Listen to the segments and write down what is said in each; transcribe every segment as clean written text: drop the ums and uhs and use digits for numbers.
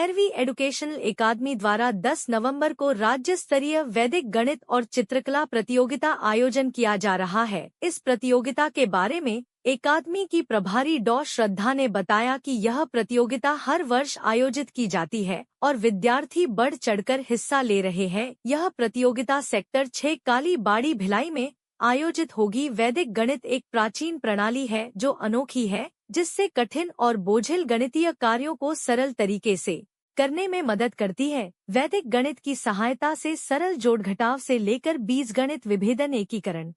कैरवी educational academy द्वारा 10 नवंबर को राज्य स्तरीय वैदिक गणित और चित्रकला प्रतियोगिता आयोजन किया जा रहा है। इस प्रतियोगिता के बारे में एकेडमी की प्रभारी डॉ श्रद्धा ने बताया कि यह प्रतियोगिता हर वर्ष आयोजित की जाती है और विद्यार्थी बढ़ चढ़कर हिस्सा ले रहे हैं। यह प्रतियोगिता सेक्टर 6 काली बाड़ी भिलाई में आयोजित होगी। वैदिक गणित एक प्राचीन प्रणाली है जो अनोखी है, जिससे कठिन और बोझिल गणितीय कार्यों को सरल तरीके से करने में मदद करती है। वैदिक गणित की सहायता से सरल जोड़ घटाव से लेकर बीजगणित, विभेदन, एकीकरण,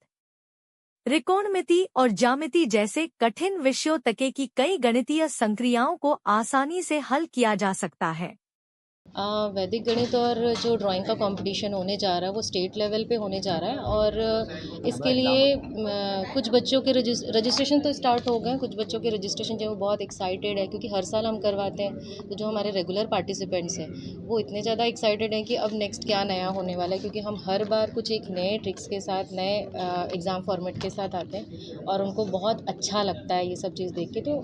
त्रिकोणमिति और ज्यामिति जैसे कठिन विषयों तक की कई गणितीय संक्रियाओं को आसानी से हल किया जा सकता है। वैदिक गणित और जो ड्राइंग का कंपटीशन होने जा रहा है वो स्टेट लेवल पे होने जा रहा है और इसके लिए कुछ बच्चों के रजिस्ट्रेशन तो स्टार्ट हो गए। कुछ बच्चों के रजिस्ट्रेशन जो बहुत एक्साइटेड है, क्योंकि हर साल हम करवाते हैं। तो जो हमारे रेगुलर पार्टिसिपेंट्स हैं वो इतने ज़्यादा एक्साइटेड हैं कि अब नेक्स्ट क्या नया होने वाला है, क्योंकि हम हर बार कुछ एक नए ट्रिक्स के साथ, नए एग्ज़ाम फॉर्मेट के साथ आते हैं और उनको बहुत अच्छा लगता है ये सब चीज़ देख के। तो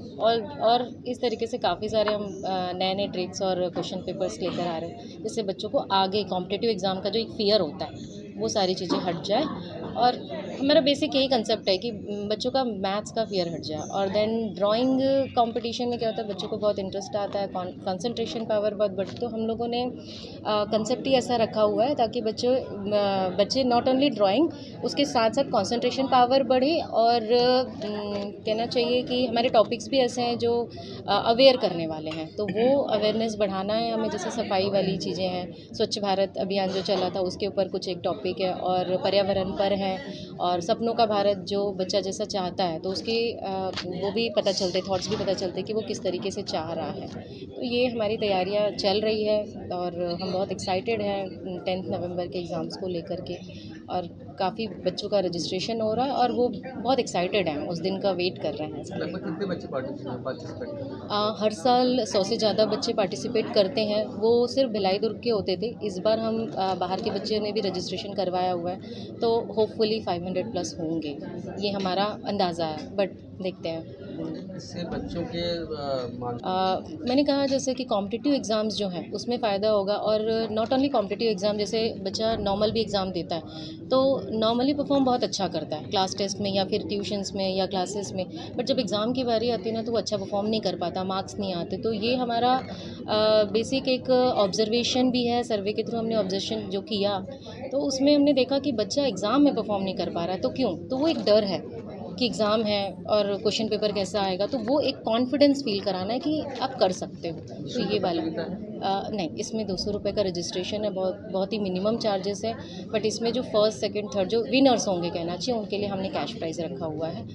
और इस तरीके से काफ़ी सारे हम नए नए ट्रिक्स और क्वेश्चन पेपर्स लेकर आ रहे हैं, जिससे बच्चों को आगे कॉम्पिटिटिव एग्ज़ाम का जो एक फ़ियर होता है वो सारी चीज़ें हट जाए। और हमारा बेसिक यही कंसेप्ट है कि बच्चों का मैथ्स का फ़ियर हट जाए। और देन ड्राइंग कंपटीशन में क्या होता है, बच्चों को बहुत इंटरेस्ट आता है, कंसंट्रेशन पावर बहुत बढ़ती है। तो हम लोगों ने कंसेप्ट ही ऐसा रखा हुआ है ताकि बच्चे नॉट ओनली ड्राइंग, उसके साथ साथ कंसंट्रेशन पावर बढ़े। और कहना चाहिए कि हमारे टॉपिक्स भी ऐसे हैं जो अवेयर करने वाले हैं, तो वो अवेयरनेस बढ़ाना है हमें। जैसे सफाई वाली चीज़ें हैं, स्वच्छ भारत अभियान जो चला था उसके ऊपर कुछ एक टॉपिक है, और पर्यावरण पर है, और सपनों का भारत जो बच्चा जैसा चाहता है तो उसके वो भी पता चलते, थॉट्स भी पता चलते कि वो किस तरीके से चाह रहा है। तो ये हमारी तैयारियां चल रही है और हम बहुत एक्साइटेड हैं 10 नवंबर के एग्ज़ाम्स को लेकर के। और काफ़ी बच्चों का रजिस्ट्रेशन हो रहा है और वो बहुत एक्साइटेड हैं, उस दिन का वेट कर रहे हैं सारे। लगभग कितने बच्चे पार्टिसिपेट करते हैं? हर साल 100 से ज़्यादा बच्चे पार्टिसिपेट करते हैं। वो सिर्फ भिलाई दुर्ग के होते थे, इस बार हम बाहर के बच्चों ने भी रजिस्ट्रेशन करवाया हुआ है, तो होपफुली 500 प्लस होंगे, ये हमारा अंदाज़ा है, बट देखते हैं। इससे बच्चों के मैंने कहा जैसे कि कॉम्पिटिटिव एग्ज़ाम्स जो हैं उसमें फ़ायदा होगा, और नॉट ओनली कॉम्पिटिटिव एग्ज़ाम, जैसे बच्चा नॉर्मल भी एग्ज़ाम देता है तो नॉर्मली परफॉर्म बहुत अच्छा करता है क्लास टेस्ट में या फिर ट्यूशन्स में या क्लासेस में, बट जब एग्ज़ाम की बारी आती है ना तो वो अच्छा परफॉर्म नहीं कर पाता, मार्क्स नहीं आते। तो ये हमारा बेसिक एक ऑब्जर्वेशन भी है, सर्वे के थ्रू हमने ऑब्जर्वेशन जो किया तो उसमें हमने देखा कि बच्चा एग्ज़ाम में परफॉर्म नहीं कर पा रहा है। तो क्यों? तो वो एक डर है कि एग्ज़ाम है और क्वेश्चन पेपर कैसा आएगा, तो वो एक कॉन्फिडेंस फील कराना है कि आप कर सकते हो। तो ये वाला नहीं, इसमें 200 रुपये का रजिस्ट्रेशन है, बहुत ही मिनिमम चार्जेस है, बट इसमें जो फर्स्ट सेकंड थर्ड जो विनर्स होंगे कहना चाहिए, उनके लिए हमने कैश प्राइज़ रखा हुआ है।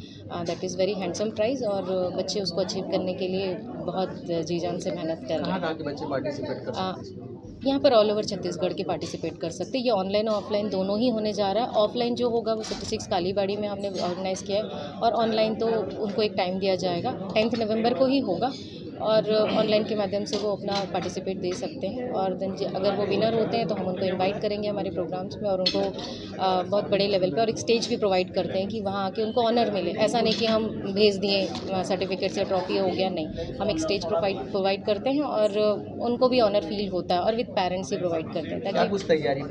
That is very handsome prize, और बच्चे उसको अचीव करने के लिए बहुत जी जान से मेहनत कर रहे हैं। कहाँ के बच्चे पार्टिसिपेट कर सकते हैं? यहाँ पर ऑल ओवर छत्तीसगढ़ के पार्टिसिपेट कर सकते हैं। ये ऑनलाइन और ऑफलाइन दोनों ही होने जा रहा है। ऑफलाइन जो होगा वो 56 कालीबाड़ी में हमने ऑर्गेनाइज़ किया है, और ऑनलाइन तो उनको एक टाइम दिया जाएगा, 10 नवंबर को ही होगा, और ऑनलाइन के माध्यम से वो अपना पार्टिसिपेट दे सकते हैं। और देन अगर वो विनर होते हैं तो हम उनको इनवाइट करेंगे हमारे प्रोग्राम्स में, और उनको बहुत बड़े लेवल पे और एक स्टेज भी प्रोवाइड करते हैं कि वहाँ आके उनको ऑनर मिले। ऐसा नहीं कि हम भेज दिए सर्टिफिकेट्स या ट्रॉफी हो गया, नहीं, हम एक स्टेज प्रोवाइड करते हैं और उनको भी ऑनर फील होता है, और विद पेरेंट्स ही प्रोवाइड करते हैं ताकि कुछ तैयारी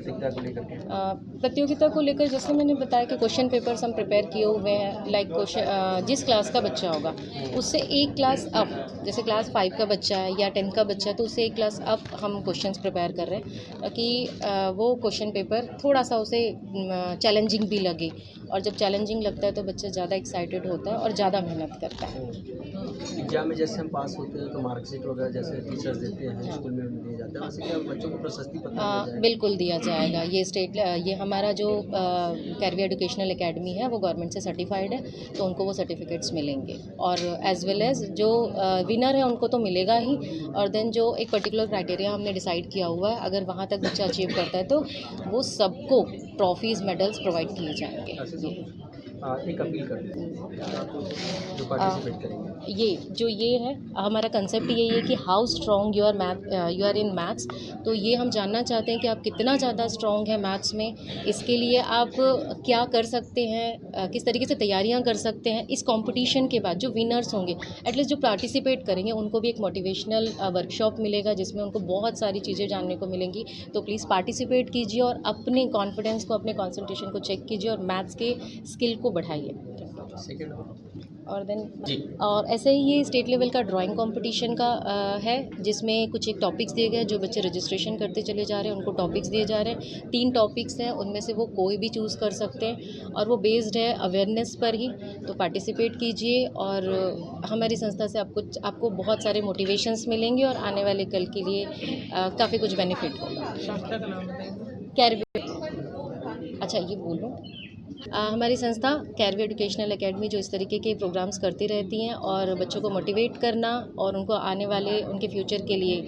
प्रतियोगिता को लेकर जैसे मैंने बताया कि क्वेश्चन पेपर्स हम प्रिपेयर किए हुए हैं। लाइक जिस क्लास का बच्चा होगा उससे एक क्लास अप, जैसे क्लास 5 का बच्चा है या 10 का बच्चा है तो उससे एक क्लास अप हम क्वेश्चंस प्रिपेयर कर रहे हैं, ताकि वो क्वेश्चन पेपर थोड़ा सा उसे चैलेंजिंग भी लगे, और जब चैलेंजिंग लगता है तो बच्चा ज़्यादा एक्साइटेड होता है और ज़्यादा मेहनत करता है। एग्जाम में जैसे हम पास होते हैं तो मार्कशीट वगैरह जैसे टीचर्स देते हैं, स्कूल में दिए जाते हैं, वैसे क्या बच्चों को प्रशस्ति पत्र बिल्कुल दिया जाएगा। ये हमारा जो कैरवी एजुकेशनल एकेडमी है वो गवर्नमेंट से सर्टिफाइड है, तो उनको वो सर्टिफिकेट्स मिलेंगे, और एज वेल एज जो विनर है उनको तो मिलेगा ही। और देन जो एक पर्टिकुलर क्राइटेरिया हमने डिसाइड किया हुआ है, अगर वहाँ तक बच्चा अचीव करता है तो वो सबको ट्रॉफीज़, मेडल्स प्रोवाइड किए जाएंगे। एक अपील कर दें जो पार्टिसिपेट करेंगे। ये है हमारा कंसेप्ट यही है कि how strong you are in maths. तो ये हम जानना चाहते हैं कि आप कितना ज़्यादा स्ट्रॉन्ग है मैथ्स में। इसके लिए आप क्या कर सकते हैं, किस तरीके से तैयारियां कर सकते हैं। इस कंपटीशन के बाद जो विनर्स होंगे, एटलीस्ट जो पार्टिसिपेट करेंगे, उनको भी एक मोटिवेशनल वर्कशॉप मिलेगा जिसमें उनको बहुत सारी चीज़ें जानने को मिलेंगी। तो प्लीज़ पार्टिसिपेट कीजिए और अपने कॉन्फिडेंस को, अपने कॉन्सेंट्रेशन को चेक कीजिए और मैथ्स के स्किल को बढ़ाइए। सेकेंड और देन जी। और ऐसे ही ये स्टेट लेवल का ड्राइंग कंपटीशन का है, जिसमें कुछ एक टॉपिक्स दिए गए हैं। जो बच्चे रजिस्ट्रेशन करते चले जा रहे हैं उनको टॉपिक्स दिए जा रहे हैं। 3 टॉपिक्स हैं, उनमें से वो कोई भी चूज़ कर सकते हैं और वो बेस्ड है अवेयरनेस पर ही। तो पार्टिसिपेट कीजिए और हमारी संस्था से आपको बहुत सारे मोटिवेशंस मिलेंगे और आने वाले कल के लिए काफ़ी कुछ बेनिफिट होगा। संस्था का नाम बताइए। कैरवे, अच्छा ये बोलूँ, हमारी संस्था कैरवे एजुकेशनल एकेडमी जो इस तरीके के प्रोग्राम्स करती रहती हैं और बच्चों को मोटिवेट करना और उनको आने वाले उनके फ्यूचर के लिए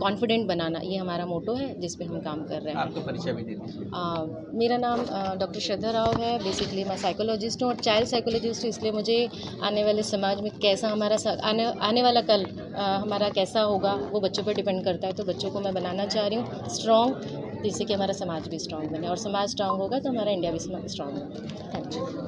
कॉन्फिडेंट बनाना, ये हमारा मोटो है जिस पे हम काम कर रहे हैं। आपका परिचय भी दे दीजिए। मेरा नाम डॉक्टर श्रद्धा राव है। बेसिकली मैं साइकोलॉजिस्ट हूँ और चाइल्ड साइकोलॉजिस्ट हूँ, इसलिए मुझे आने वाले समाज में कैसा हमारा आने वाला कल हमारा कैसा होगा वो बच्चों पर डिपेंड करता है। तो बच्चों को मैं बनाना चाह रही हूँ स्ट्रॉन्ग, जिससे कि हमारा समाज भी स्ट्रॉन्ग बने और समाज स्ट्रॉन्ग होगा तो हमारा इंडिया भी स्ट्रॉन्ग होगा। Thank you.